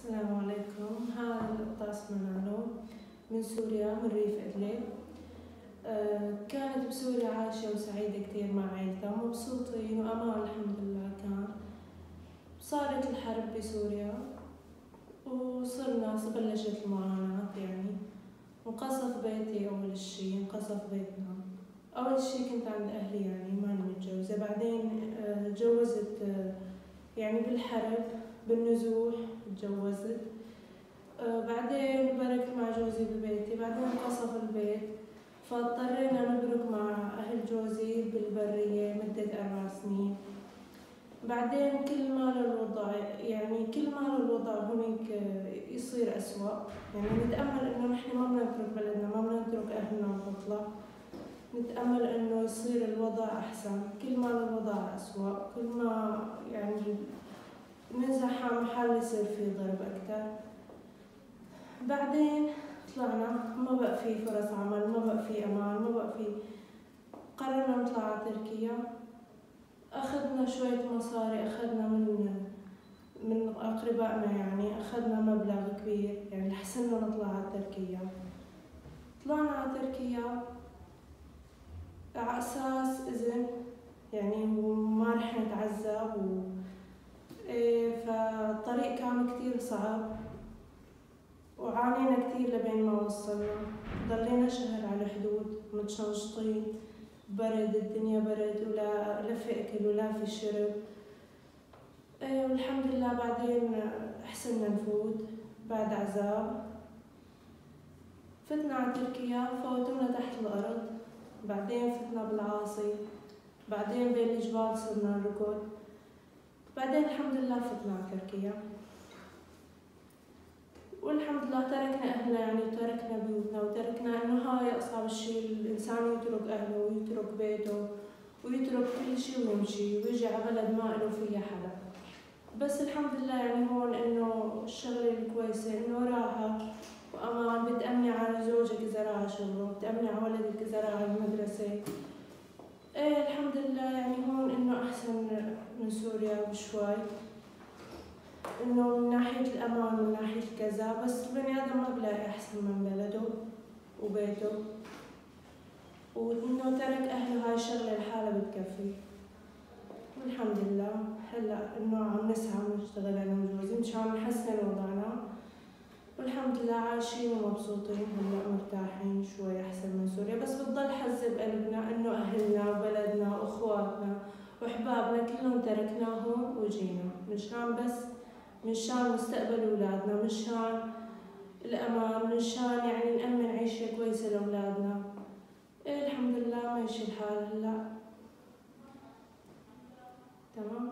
السلام عليكم. هذا القطاس منانو من سوريا، من ريف إدلب. كانت بسوريا عايشة وسعيدة كتير مع عيلتها، مبسوطين وأمان الحمد لله. صارت الحرب بسوريا بلشت المعاناة يعني، وانقصف بيتي. انقصف بيتنا. أول شي كنت عند أهلي يعني ماني متجوزة، بعدين تجوزت يعني بالحرب بالنزوح تجوزت. بعدين بركت مع جوزي ببيتي، بعدين انقصف البيت فاضطرينا نبرك مع أهل جوزي بالبرية مدة 4 سنين. بعدين كل ما الوضع هناك يصير أسوأ، يعني نتأمل إنه نحن ما بدنا نترك بلدنا، ما بدنا نترك أهلنا ونطلع، نتأمل إنه يصير الوضع أحسن. كل ما الوضع أسوأ، كل ما يعني ننزح محل يصير فيه ضرب أكتر. بعدين طلعنا، ما بقى في فرص عمل، ما بقى في أمان، ما بقى في. قررنا نطلع على تركيا. أخذنا شوية مصاري، أخذنا من أقربائنا، يعني أخذنا مبلغ كبير يعني لحسنا نطلع على تركيا. طلعنا على تركيا على أساس إذن يعني وما رح نتعذب فالطريق كان كتير صعب وعانينا كتير لبين ما وصلنا. ضلينا شهر على الحدود متشنجطين، برد، الدنيا برد، ولا في أكل ولا في شرب. والحمد لله بعدين حسنا نفوت بعد عذاب. فتنا على تركيا، فوتونا تحت الأرض، بعدين فتنا بالعاصي، بعدين بين الجبال صرنا نركض، بعدين الحمد لله فتنا على تركيا. والحمد لله تركنا أهلنا، يعني تركنا بيوتنا، وتركنا إنه هاي أصعب شيء، الإنسان يترك أهله ويترك بيته ويترك كل شيء ويمشي ويجي على بلد ما إله فيها حدا. بس الحمد لله يعني هون إنه الشغلة الكويسة إنه راحة وأمان، بتأمني على زوجك إذا راح شغله، بتأمني على ولدك إذا راح المدرسة. الحمد لله يعني هون إنه أحسن من سوريا بشوي، إنه من ناحية الأمان من ناحية كذا، بس البني آدم ما بلاقي أحسن من بلده وبيته، وإنه ترك أهله. هاي الشغلة لحالها بتكفي. والحمد لله هلا إنه عم نسعى ونشتغل أنا وجوزي مشان نحسن وضعنا، والحمد لله عايشين ومبسوطين. هلا مرتاحين شوي أحسن من سوريا، بس بتضل حزة بقلبنا إنه أهلنا وبلدنا وأخواتنا وأحبابنا كلهم تركناهم وجينا مشان مستقبل أولادنا، مشان الأمان، مشان يعني نأمن عيشة كويسة لأولادنا. الحمد لله ماشي الحال هلا تمام.